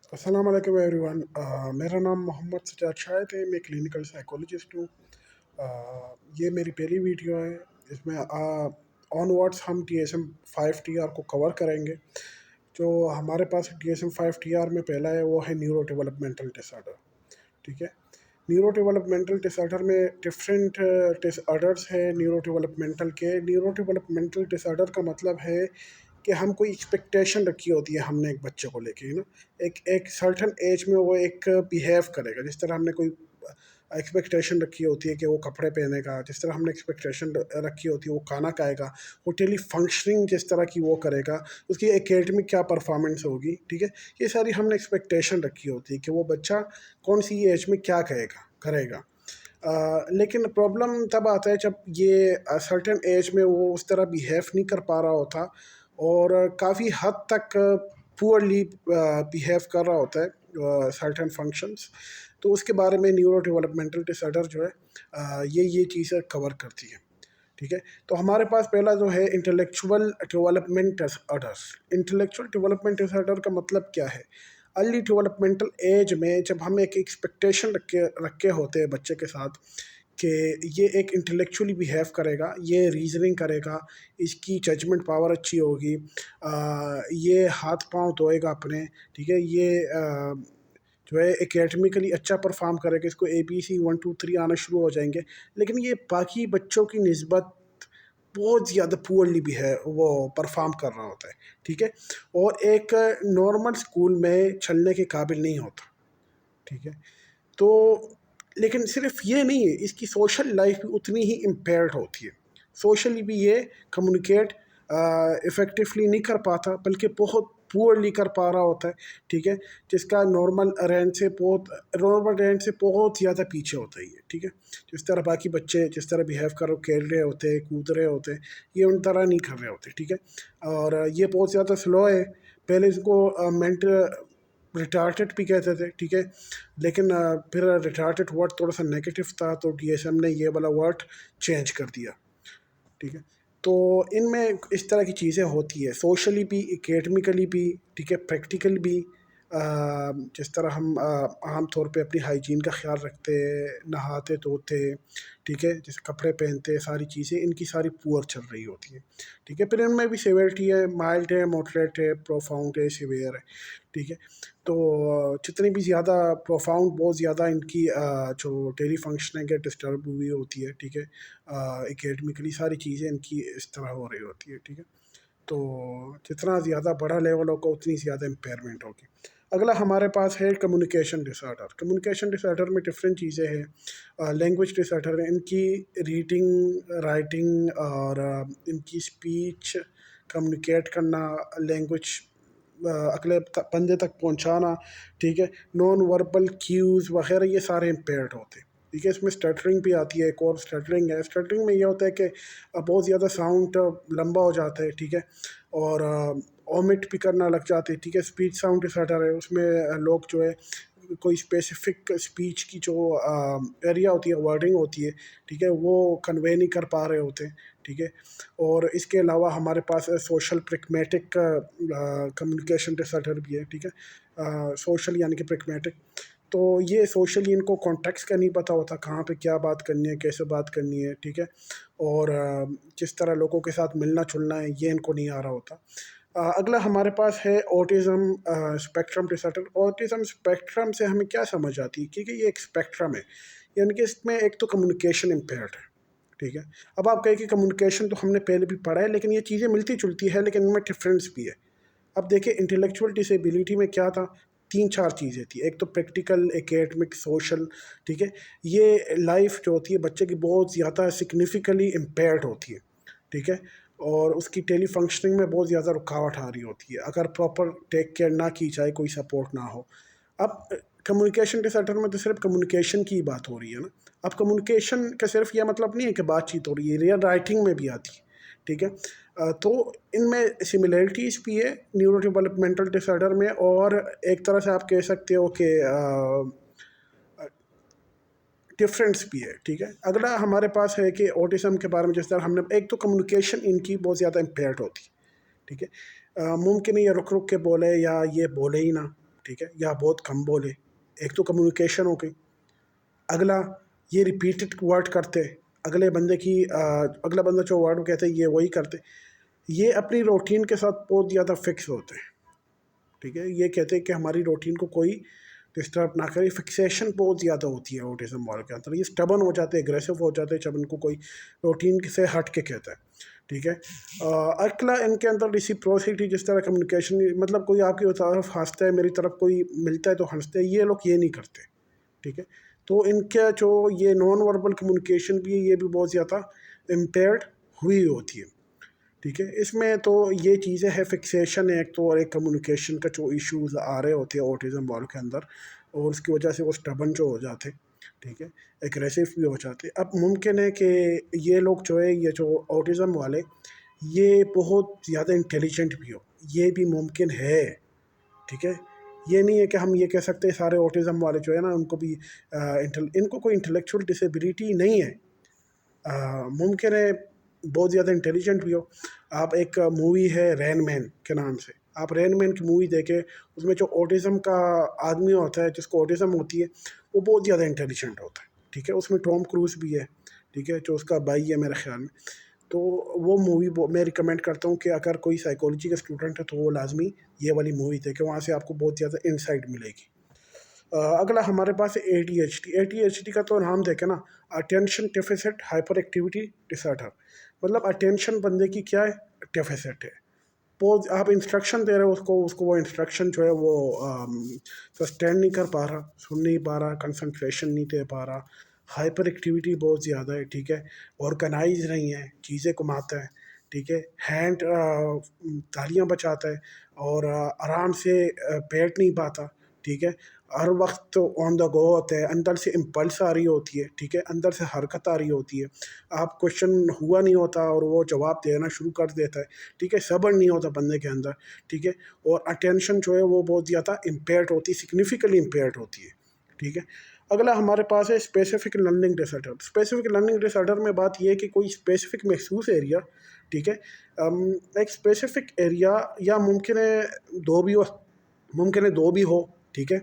अस्सलाम वालेकुम एवरीवन। मेरा नाम मोहम्मद सजाद शाहिद है। मैं क्लिनिकल साइकोलॉजिस्ट हूँ। ये मेरी पहली वीडियो है। इसमें ऑनवर्ड्स हम DSM 5 TR को कवर करेंगे। जो हमारे पास DSM 5 TR में पहला है वो है न्यूरो डेवलपमेंटल डिसऑर्डर। ठीक है। न्यूरो डेवलपमेंटल डिसऑर्डर में डिफरेंट डिसऑर्डर्स है। न्यूरो डेवलपमेंटल डिसऑर्डर का मतलब है कि हम कोई एक्सपेक्टेशन रखी होती है हमने एक बच्चे को लेके, एक एक सर्टन एज में वो एक बिहेव करेगा। जिस तरह हमने कोई एक्सपेक्टेशन रखी होती है कि वो कपड़े पहनेगा, जिस तरह हमने एक्सपेक्टेशन रखी होती है वो खाना खाएगा, वो डेली फंक्शनिंग जिस तरह की वो करेगा, उसकी एकेडमिक क्या परफॉर्मेंस होगी। ठीक है। ये सारी हमने एक्सपेक्टेशन रखी होती है कि वो बच्चा कौन सी एज में क्या करेगा करेगा। लेकिन प्रॉब्लम तब आता है जब ये सर्टेन एज में वो उस तरह बिहेव नहीं कर पा रहा होता और काफ़ी हद तक पुअरली बिहेव कर रहा होता है सर्टेन फंक्शंस। तो उसके बारे में न्यूरो डेवलपमेंटल डिसऑर्डर जो है ये चीज़ें कवर करती है। ठीक है। तो हमारे पास पहला जो है intellectual development disorder. Intellectual development disorder का मतलब क्या है? अर्ली डेवलपमेंटल एज में जब हम एक एक्सपेक्टेशन रख के होते हैं बच्चे के साथ कि ये एक इंटेलेक्चुअली बिहेव करेगा, ये रीजनिंग करेगा, इसकी जजमेंट पावर अच्छी होगी, ये हाथ पांव धोएगा अपने। ठीक है। ये जो है एकेडमिकली अच्छा परफॉर्म करेगा, इसको ABC 1 2 3 आना शुरू हो जाएंगे। लेकिन ये बाकी बच्चों की निस्बत बहुत ज़्यादा पुअरली भी है, वो परफॉर्म कर रहा होता है। ठीक है। और एक नॉर्मल स्कूल में चलने के काबिल नहीं होता। ठीक है। तो लेकिन सिर्फ ये नहीं है, इसकी सोशल लाइफ भी उतनी ही इम्पेयर्ड होती है। सोशली भी ये कम्युनिकेट इफ़ेक्टिवली नहीं कर पाता, बल्कि बहुत पुअरली कर पा रहा होता है। ठीक है। जिसका नॉर्मल रेंज से बहुत ज़्यादा पीछे होता है ये। ठीक है। जिस तरह बाकी बच्चे जिस तरह बिहेव कर खेल रहे होते हैं, कूद रहे होते हैं, ये उन तरह नहीं कर रहे होते। ठीक है। और ये बहुत ज़्यादा स्लो है। पहले इसको मेंटल रिटार्टेड भी कहते थे। ठीक है। लेकिन फिर रिटार्टेड वर्ड थोड़ा सा नेगेटिव था, तो DSM ने ये वाला वर्ड चेंज कर दिया। ठीक है। तो इनमें इस तरह की चीज़ें होती है, सोशली भी, एकेडमिकली भी। ठीक है। प्रैक्टिकल भी। जिस तरह हम आम तौर पे अपनी हाइजीन का ख्याल रखते हैं, नहाते धोते, ठीक है, जैसे कपड़े पहनते हैं, सारी चीज़ें इनकी सारी पुअर चल रही होती है। ठीक है। फिर इनमें भी सिवियरिटी है, माइल्ड है, मॉडरेट है, प्रोफाउंड है, सिवियर है। ठीक है। तो जितनी भी ज़्यादा प्रोफाउंड, बहुत ज़्यादा इनकी जो डेली फंक्शनिंग है डिस्टर्ब हुई होती है। ठीक है। एकेडमिकली सारी चीज़ें इनकी इस तरह हो रही होती है। ठीक है। तो जितना ज़्यादा बड़ा लेवल होगा उतनी ज़्यादा इम्पेयरमेंट होगी। अगला हमारे पास है कम्युनिकेशन डिसऑर्डर। कम्युनिकेशन डिसऑर्डर में डिफरेंट चीज़ें हैं। लैंग्वेज डिसऑर्डर है, इनकी रीडिंग, राइटिंग और इनकी स्पीच, कम्युनिकेट करना, लैंग्वेज अगले बंदे तक पहुंचाना। ठीक है। नॉन वर्बल क्यूज़ वगैरह ये सारे इम्पेयर्ड होते हैं। ठीक है। इसमें स्टटरिंग भी आती है, एक और स्टटरिंग है। स्टटरिंग में ये होता है कि बहुत ज़्यादा साउंड लंबा हो जाता है। ठीक है। और ओमिट भी करना लग जाते हैं। ठीक है। स्पीच साउंड डिसऑर्डर है, उसमें लोग जो है कोई स्पेसिफिक स्पीच की जो एरिया होती है, वर्डिंग होती है, ठीक है, वो कन्वे नहीं कर पा रहे होते। ठीक है। और इसके अलावा हमारे पास सोशल प्रिग्मेटिक कम्युनिकेशन डिसऑर्डर भी है। ठीक है। सोशल यानी कि प्रिग्मेटिक। तो ये सोशली इनको कॉन्टेक्स्ट का नहीं पता होता, कहाँ पे क्या बात करनी है, कैसे बात करनी है। ठीक है। और किस तरह लोगों के साथ मिलना जुलना है, ये इनको नहीं आ रहा होता। अगला हमारे पास है autism spectrum disorder. Autism spectrum से हमें क्या समझ आती है? क्योंकि ये एक स्पेक्ट्रम है, यानी कि इसमें एक तो कम्युनिकेशन इम्पेयर्ड है। ठीक है। अब आप कहें कि कम्युनिकेशन तो हमने पहले भी पढ़ा है, लेकिन ये चीज़ें मिलती जुलती है, लेकिन इनमें डिफरेंस भी है। अब देखिए, इंटेलेक्चुअल डिसेबिलिटी में क्या था? 3 4 चीज़ें थी। एक तो प्रैक्टिकल, एकेडमिक, सोशल। ठीक है। ये लाइफ जो होती है बच्चे की बहुत ज़्यादा सिग्निफिकली इम्पेयर्ड होती है। ठीक है। और उसकी टेली फंक्शनिंग में बहुत ज़्यादा रुकावट आ रही होती है अगर प्रॉपर टेक केयर ना की जाए, कोई सपोर्ट ना हो। अब कम्युनिकेशन डिसऑर्डर में तो सिर्फ कम्युनिकेशन की बात हो रही है ना। अब कम्युनिकेशन का सिर्फ यह मतलब नहीं है कि बातचीत हो रही है, रियल राइटिंग में भी आती है। ठीक है। तो इनमें सिमिलरिटीज़ भी है न्यूरो डेवलपमेंटल डिसऑर्डर में, और एक तरह से आप कह सकते हो कि डिफरेंस भी है। ठीक है। अगला हमारे पास है कि ऑटिज्म के बारे में, जिस तरह हमने, एक तो कम्युनिकेशन इनकी बहुत ज़्यादा इम्पेयर्ड होती है। ठीक है। मुमकिन है ये रुक रुक के बोले या ये बोले ही ना। ठीक है, या बहुत कम बोले। एक तो कम्युनिकेशन हो गई। अगला, ये रिपीटेड वर्ड करते, अगला बंदा जो वर्ड कहते हैं ये वही करते। ये अपनी रूटीन के साथ बहुत ज़्यादा फिक्स होते हैं, ठीक है। ये कहते हैं कि हमारी रूटीन को कोई डिस्टर्ब ना करे। फिक्सेशन बहुत ज़्यादा होती है ऑटिज़म वालों के अंदर। ये स्टबन हो जाते हैं, एग्रेसिव हो जाते हैं जब इनको कोई रूटीन से हट के कहता है, ठीक है। अगला, इनके अंदर रिसिप्रोसिटी, जिस तरह कम्युनिकेशन, मतलब कोई आपकी तरफ हंसता है, मेरी तरफ कोई मिलता है तो हंसते हैं, ये लोग ये नहीं करते, ठीक है। तो इनका जो ये नॉन वर्बल कम्युनिकेशन भी है, ये भी बहुत ज़्यादा इम्पेयर्ड हुई होती है, ठीक है। इसमें तो ये चीज़ें हैं, फिक्सेशन एक तो, और एक कम्युनिकेशन का जो इश्यूज आ रहे होते हैं ऑटिज़म वालों के अंदर, और उसकी वजह से वो स्टबन जो हो जाते, ठीक है, एग्रेसिव भी हो जाते। अब मुमकिन है कि ये लोग जो है, ये जो ऑटिज़म वाले, ये बहुत ज़्यादा इंटेलिजेंट भी हो, ये भी मुमकिन है, ठीक है। ये नहीं है कि हम ये कह सकते हैं सारे ऑटिज़म वाले जो है ना उनको भी इनको कोई इंटेलेक्चुअल डिसेबिलिटी नहीं है। मुमकिन है बहुत ज़्यादा इंटेलिजेंट भी हो। आप, एक मूवी है रैन मैन के नाम से, आप रैन मैन की मूवी देखें, उसमें जो ऑटिज़म का आदमी होता है, जिसको ऑटिज़म होती है, वो बहुत ज़्यादा इंटेलिजेंट होता है, ठीक है। उसमें टॉम क्रूज़ भी है, ठीक है, जो उसका भाई है मेरे ख्याल में। तो वो मूवी मैं रिकमेंड करता हूँ कि अगर कोई साइकोलॉजी का स्टूडेंट है तो वो लाजमी ये वाली मूवी देखे, वहाँ से आपको बहुत ज़्यादा इंसाइट मिलेगी। अगला हमारे पास है ADHD। ADHD का तो नाम देखें ना, attention deficit hyper activity disorder. मतलब अटेंशन बंदे की क्या है, डेफिसिट है। पोज आप इंस्ट्रक्शन दे रहे हो उसको, वो इंस्ट्रक्शन जो है वो सस्टेन नहीं कर पा रहा, सुन नहीं पा रहा, कंसंट्रेशन नहीं दे पा रहा, हाइपर एक्टिविटी बहुत ज़्यादा है, ठीक है। ऑर्गेनाइज नहीं है, चीज़ें घुमाता है, ठीक है। हैंड तालियां बजाता है, और आराम से बैठ नहीं पाता, ठीक है। हर वक्त ऑन द गो होता है, अंदर से इम्पल्स आ रही होती है, ठीक है, अंदर से हरकत आ रही होती है। आप क्वेश्चन हुआ नहीं होता और वो जवाब देना शुरू कर देता है, ठीक है। सब्र नहीं होता बंदे के अंदर, ठीक है। और अटेंशन जो है वो बहुत ज़्यादा इम्पेयर्ड होती है, सिग्निफिकेंटली इम्पेयर्ड होती है, ठीक है। अगला हमारे पास है specific learning disorder. Specific learning disorder में बात यह है कि कोई स्पेसिफिक महसूस एरिया, ठीक है, एक स्पेसिफिक एरिया, या मुमकिन है दो भी हो, मुमकिन है दो भी हो, ठीक है।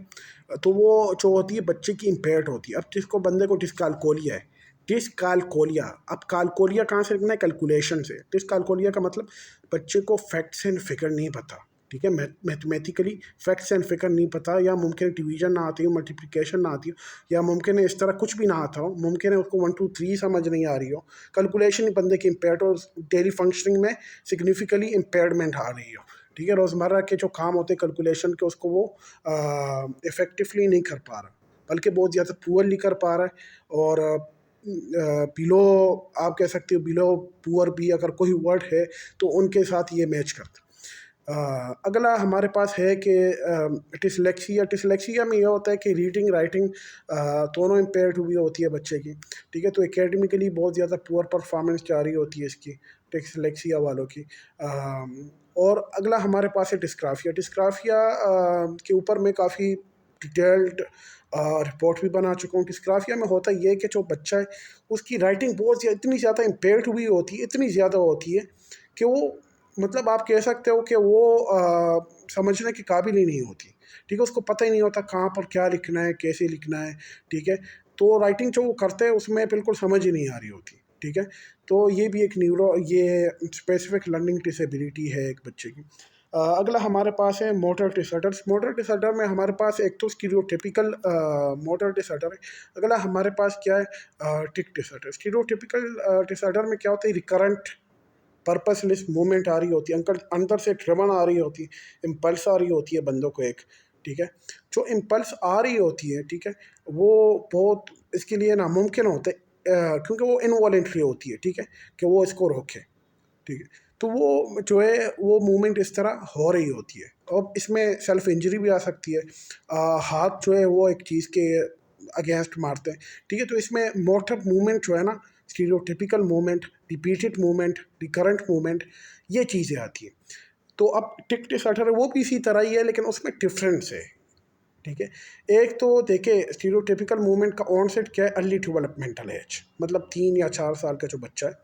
तो वो जो होती है बच्चे की इम्पेयर्ड होती है। अब जिसको बंदे को डिस्कालकोलिया है, डिस्कालकोलिया, अब कालकोलिया कहाँ से लिखना है, कैलकुलेशन से। डिस्कालकोलिया का मतलब बच्चे को फैक्ट्स एंड फिगर नहीं पता, ठीक है। मैथमेटिकली फैक्ट्स एंड फिगर नहीं पता, या मुमकिन डिवीजन ना आती हो, मल्टीप्लिकेशन ना आती हो, या मुमकिन है इस तरह कुछ भी ना आता हो, मुमकिन है उसको 1 2 3 समझ नहीं आ रही हो, कैलकुलेशन ही बंदे की इम्पेयर्ड हो, डेली फंक्शनिंग में सिग्निफिकेंटली इम्पेयरमेंट आ रही हो, ठीक है। रोज़मर्रा के जो काम होते हैं कैलकुलेशन के, उसको वो इफ़ेक्टिवली नहीं कर पा रहा, बल्कि बहुत ज़्यादा पुअरली कर पा रहा है। और बिलो, आप कह सकते हो बिलो पुअर भी अगर कोई वर्ड है तो उनके साथ ये मैच करता। अगला हमारे पास है कि डिसलेक्सिया। डिसलेक्सिया में यह होता है कि रीडिंग राइटिंग दोनों इम्पेयर्ड हुई होती है बच्चे की, ठीक है। तो एकेडमिकली बहुत ज़्यादा पुअर परफॉर्मेंस जारी होती है इसकी, डिसलेक्सिया वालों की। और अगला हमारे पास है डिस्ग्राफिया। डिस्ग्राफिया के ऊपर मैं काफ़ी डिटेल्ड रिपोर्ट भी बना चुका हूँ। डिस्ग्राफिया में होता ये है कि जो बच्चा है उसकी राइटिंग बहुत इतनी ज़्यादा इम्पेयर्ड हुई होती है, इतनी ज़्यादा होती है कि वो, मतलब आप कह सकते हो कि वो समझने के काबिल ही नहीं होती, ठीक है। उसको पता ही नहीं होता कहाँ पर क्या लिखना है, कैसे लिखना है, ठीक है। तो राइटिंग जो वो करते हैं उसमें बिल्कुल समझ ही नहीं आ रही होती, ठीक है। तो ये भी एक ये स्पेसिफिक लर्निंग डिसेबिलिटी है एक बच्चे की। अगला हमारे पास है मोटर डिसऑर्डर्स। मोटर डिसऑर्डर में हमारे पास एक तो स्टीरियोटिपिकल मोटर डिसऑर्डर है। अगला हमारे पास क्या है, टिक डिसऑर्डर। स्टीरियोटिपिकल डिसऑर्डर में क्या होता है, रिकरेंट पर्पसलेस मूवमेंट आ रही होती है, अंदर अंदर से ड्रिवन आ रही होती है, इम्पल्स आ रही होती है बंदों को एक, ठीक है। जो इम्पल्स आ रही होती है, ठीक है, वो बहुत इसके लिए नामुमकिन होता है, क्योंकि वो इनवॉलेंट्री होती है, ठीक है, कि वो इसको रोके, ठीक है। तो वो जो है वो मूवमेंट इस तरह हो रही होती है, और इसमें सेल्फ इंजरी भी आ सकती है। हाथ जो है वो एक चीज़ के अगेंस्ट मारते हैं, ठीक है। तो इसमें मोटर मूवमेंट जो है ना, stereotypical movement, repeated movement, recurrent movement, ये चीज़ें आती हैं। तो अब टिक डिसऑर्डर है वो भी इसी तरह ही है, लेकिन उसमें डिफरेंस है, ठीक है। एक तो देखिए स्टीरियोटिपिकल मूवमेंट का ऑनसेट क्या है, अर्ली डेवलपमेंटल एज, मतलब 3 या 4 साल का जो बच्चा है,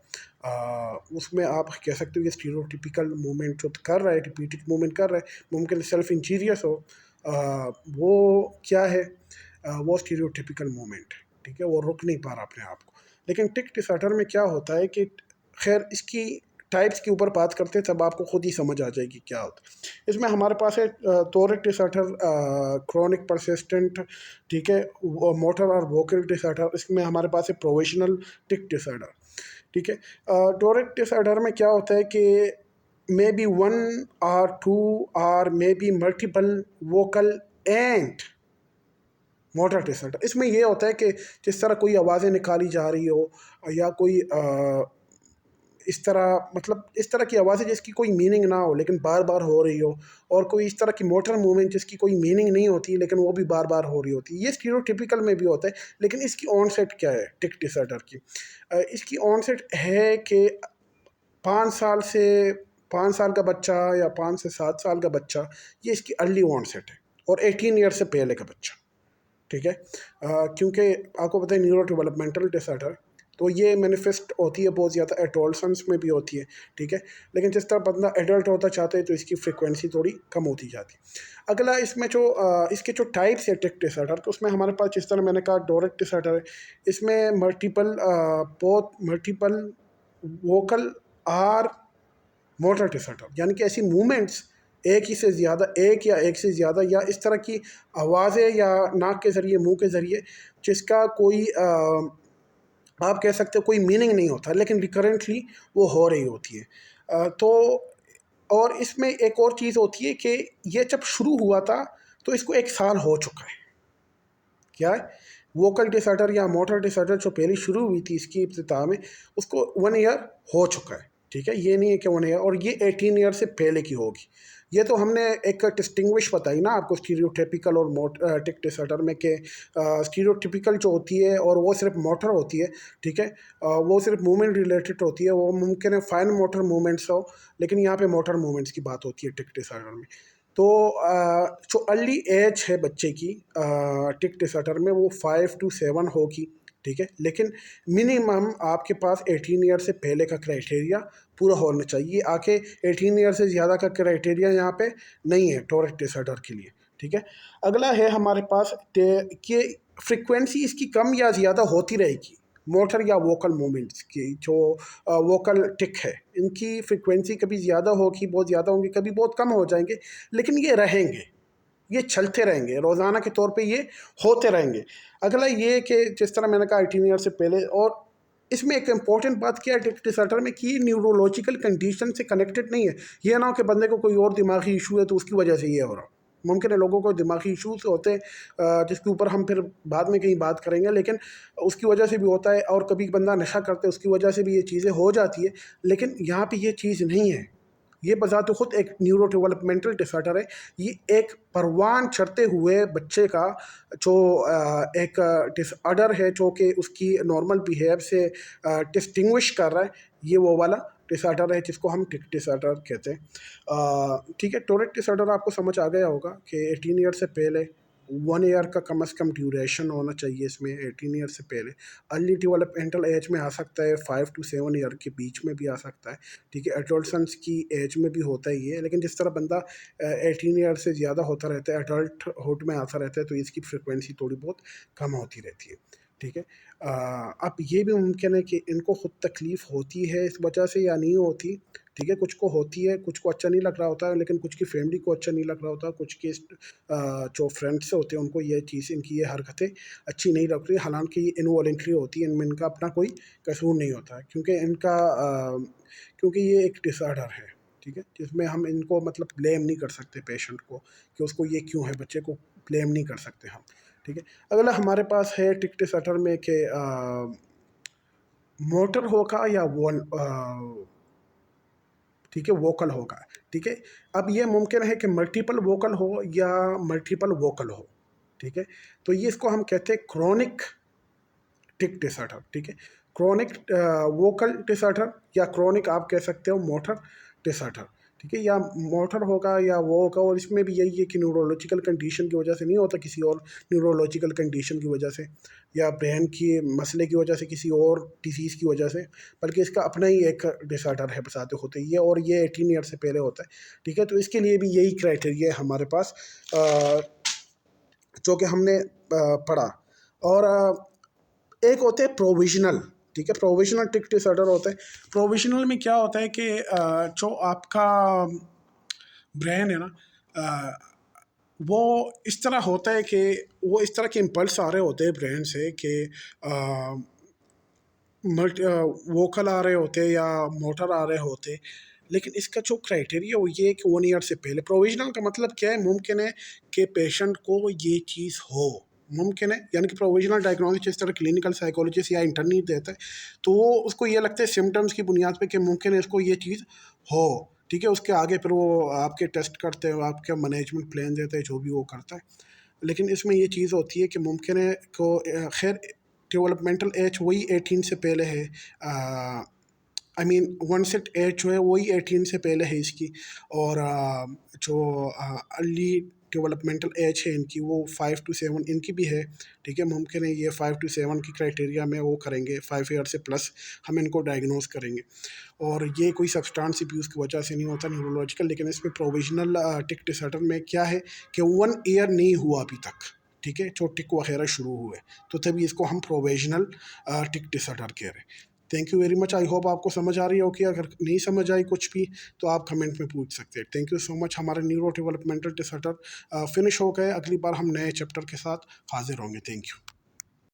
उसमें आप कह सकते हो कि स्टीरियोटिपिकल मूवमेंट जो कर रहा है, रिपीटेड मूवमेंट कर रहा है, मुमकिन सेल्फ इंजीरियस हो, वो क्या है, वो स्टीरियोटिपिकल मूवमेंट है, ठीक है, वो रुक नहीं पा रहा अपने आप को। लेकिन टिक डिसऑर्डर में क्या होता है कि खैर इसकी टाइप्स के ऊपर बात करते हैं तब आपको खुद ही समझ आ जाएगी क्या होता है। इसमें हमारे पास है टोरेट डिसऑर्डर, क्रॉनिक परसिस्टेंट, ठीक है, मोटर और वोकल डिसऑर्डर। इसमें हमारे पास है प्रोविजनल टिक डिसऑर्डर, ठीक है। टोरेट डिसऑर्डर में क्या होता है कि मे बी वन और टू और may be multiple vocal and motor disorder. इसमें ये होता है कि जिस तरह कोई आवाज़ें निकाली जा रही हो या कोई इस तरह, मतलब इस तरह की आवाज़ें जिसकी कोई मीनिंग ना हो लेकिन बार बार हो रही हो, और कोई इस तरह की मोटर मूवमेंट जिसकी कोई मीनिंग नहीं होती लेकिन वो भी बार बार हो रही होती है, ये स्टीरियोटिपिकल में भी होता है। लेकिन इसकी ऑनसेट क्या है टिक डिसऑर्डर की? इसकी ऑनसेट है कि 5 साल से 5 साल का बच्चा या 5 से 7 साल का बच्चा, ये इसकी अर्ली ऑनसेट है, और 18 ईयर से पहले का बच्चा, ठीक है। क्योंकि आपको पता है न्यूरो डेवलपमेंटल डिसऑर्डर, तो ये मैनिफेस्ट होती है बहुत ज़्यादा एडोलसेंस में भी होती है, ठीक है। लेकिन जिस तरह बंदा एडल्ट होता चाहते हैं तो इसकी फ्रिक्वेंसी थोड़ी कम होती जाती है। अगला इसमें जो इसके जो टाइप्स है टिक डिसऑर्डर, तो उसमें हमारे पास जिस तरह मैंने कहा डोरेट डिसऑर्डर है, इसमें मल्टीपल बहुत multiple vocal or motor disorder, यानी कि ऐसी मूवमेंट्स एक ही से ज़्यादा, एक या एक से ज़्यादा, या इस तरह की आवाज़ें या नाक के ज़रिए, मुंह के ज़रिए, जिसका कोई आप कह सकते हो कोई मीनिंग नहीं होता लेकिन रिकरेंटली वो हो रही होती है। तो और इसमें एक और चीज़ होती है कि ये जब शुरू हुआ था तो इसको 1 साल हो चुका है। क्या है? वोकल डिसऑर्डर या मोटर डिसऑर्डर जो पहले शुरू हुई थी इसकी इब्तिदा में, उसको 1 ईयर हो चुका है, ठीक है। ये नहीं है कि 1 ईयर, और ये 18 ईयर से पहले की होगी। ये तो हमने एक डिस्टिंग्विश बताई ना आपको स्टीरियोटिपिकल और टिक डिसऑर्डर में, कि स्टीरियोटिपिकल जो होती है और वो सिर्फ मोटर होती है, ठीक है। वो सिर्फ मूवमेंट रिलेटेड होती है, वो मुमकिन है फाइन मोटर मूवमेंट्स हो, लेकिन यहाँ पे मोटर मूवमेंट्स की बात होती है टिक डिसऑर्डर में। तो जो अर्ली एज है बच्चे की टिक डिसऑर्डर में, वो 5 to 7 होगी, ठीक है। लेकिन मिनिमम आपके पास 18 ईयर से पहले का क्राइटेरिया पूरा होना चाहिए। आके 18 ईयर से ज़्यादा का क्राइटेरिया यहाँ पे नहीं है टोरेट डिसऑर्डर के लिए, ठीक है। अगला है हमारे पास कि फ्रिक्वेंसी इसकी कम या ज़्यादा होती रहेगी। मोटर या वोकल मूवमेंट्स की जो वोकल टिक है, इनकी फ्रिक्वेंसी कभी ज़्यादा होगी, बहुत ज़्यादा होंगी, कभी बहुत कम हो जाएंगे, लेकिन ये रहेंगे, ये चलते रहेंगे, रोज़ाना के तौर पे ये होते रहेंगे। अगला ये कि जिस तरह मैंने कहा 18 ईयर से पहले, और इसमें एक इम्पॉर्टेंट बात क्या है टिक डिसऑर्डर में कि न्यूरोलॉजिकल कंडीशन से कनेक्टेड नहीं है। ये ना हो कि बंदे को कोई और दिमागी इशू है तो उसकी वजह से ये हो रहा। मुमकिन है लोगों को दिमागी इशूज़ होते हैं, जिसके ऊपर हम फिर बाद में कहीं बात करेंगे, लेकिन उसकी वजह से भी होता है, और कभी बंदा नशा करते है उसकी वजह से भी ये चीज़ें हो जाती है। लेकिन यहाँ पे ये चीज़ नहीं है, ये बज़ात खुद एक न्यूरो डेवलपमेंटल डिसऑर्डर है। ये एक परवान चढ़ते हुए बच्चे का जो एक डिसऑर्डर है, जो कि उसकी नॉर्मल बिहेव से डिस्टिंग्विश कर रहा है, ये वो वाला डिसऑर्डर है जिसको हम टिक डिसऑर्डर कहते हैं। ठीक है, टोरेट डिसऑर्डर आपको समझ आ गया होगा कि 18 ईयर से पहले 1 ईयर का कम से कम ड्यूरेशन होना चाहिए इसमें, 18 ईयर से पहले। अर्ली डेवलपमेंटल एज में आ सकता है, 5 to 7 ईयर के बीच में भी आ सकता है, ठीक है। एडोलसेंस की एज में भी होता ही है, लेकिन जिस तरह बंदा 18 ईयर से ज़्यादा होता रहता है, एडल्टहुड में आता रहता है, तो इसकी फ्रिक्वेंसी थोड़ी बहुत कम होती रहती है, ठीक है। अब ये भी मुमकिन है कि इनको खुद तकलीफ़ होती है इस वजह से या नहीं होती, ठीक है। कुछ को होती है, कुछ को अच्छा नहीं लग रहा होता है, लेकिन कुछ की फैमिली को अच्छा नहीं लग रहा होता, कुछ के जो फ्रेंड्स होते हैं उनको ये चीज़, इनकी ये हरकतें अच्छी नहीं लग रही, हालांकि ये इनवॉलेंट्री होती है, इनमें इनका अपना कोई कसूर नहीं होता है, क्योंकि इनका क्योंकि ये एक डिसऑर्डर है, ठीक है, जिसमें हम इनको मतलब ब्लेम नहीं कर सकते पेशेंट को कि उसको ये क्यों है, बच्चे को ब्लेम नहीं कर सकते हम, ठीक है। अगला हमारे पास है टिक डिसऑर्डर में कि मोटर होगा या वोल, ठीक है, वोकल होगा, ठीक है। अब ये मुमकिन है कि मल्टीपल वोकल हो या मल्टीपल वोकल हो, ठीक है। तो ये इसको हम कहते हैं क्रोनिक टिक डिसऑर्डर, ठीक है। क्रोनिक वोकल डिसऑर्डर या क्रोनिक आप कह सकते हो मोटर डिसऑर्डर, ठीक है, या मोटर होगा या वो होगा, और इसमें भी यही है कि न्यूरोलॉजिकल कंडीशन की वजह से नहीं होता, किसी और न्यूरोलॉजिकल कंडीशन की वजह से या ब्रेन की मसले की वजह से, किसी और डिसीज़ की वजह से, बल्कि इसका अपना ही एक डिसऑर्डर है बताते होते ही है, और ये 18 ईयर से पहले होता है। ठीक है, तो इसके लिए भी यही क्राइटेरिया है हमारे पास, जो कि हमने पढ़ा। और एक होते हैं प्रोविजनल। ठीक है, प्रोविजनल टिक डिसऑर्डर होता है। प्रोविजनल में क्या होता है कि जो आपका ब्रेन है ना, वो इस तरह होता है कि वो इस तरह के इम्पल्स आ रहे होते हैं ब्रेन से कि वोकल आ रहे होते या मोटर आ रहे होते, लेकिन इसका जो क्राइटेरिया वो ये है कि 1 ईयर से पहले। प्रोविजनल का मतलब क्या है? मुमकिन है कि पेशेंट को ये चीज़ हो, मुमकिन है, यानी कि प्रोविजनल डायग्नोसिस जिस तरह क्लिनिकल साइकोलॉजिस्ट या इंटर्नी देता है, तो वो उसको ये लगता है सिम्टम्स की बुनियाद पे कि मुमकिन है इसको ये चीज़ हो। ठीक है, उसके आगे फिर वो आपके टेस्ट करते हैं, आपका मैनेजमेंट प्लान देते हैं, जो भी वो करता है। लेकिन इसमें ये चीज़ होती है कि मुमकिन है को खैर डेवलपमेंटल एज वही 18 से पहले है, I mean onset age जो है वही 18 से पहले है इसकी, और जो अर्ली डेवलपमेंटल एज है इनकी वो 5 to 7 इनकी भी है। ठीक है, मुमकिन है ये 5 to 7 की क्राइटेरिया में वो करेंगे, 5 ईयर से प्लस हम इनको डायग्नोज करेंगे। और ये कोई सब्सटेंस अब्यूज़ की वजह से नहीं होता न्यूरोलॉजिकल। लेकिन इसमें प्रोविजनल टिक डिसऑर्डर में क्या है कि 1 ईयर नहीं हुआ अभी तक, ठीक है, जो टिक वगैरह शुरू हुए, तो तभी इसको हम प्रोविजनल टिक डिसऑर्डर कह रहे हैं। Thank you very much, I hope आपको समझ आ रही हो। कि अगर नहीं समझ आई कुछ भी तो आप कमेंट में पूछ सकते हैं। Thank you so much. हमारे न्यूरो डेवलपमेंटल डिसऑर्डर फिनिश हो गए, अगली बार हम नए चैप्टर के साथ हाजिर होंगे। Thank you.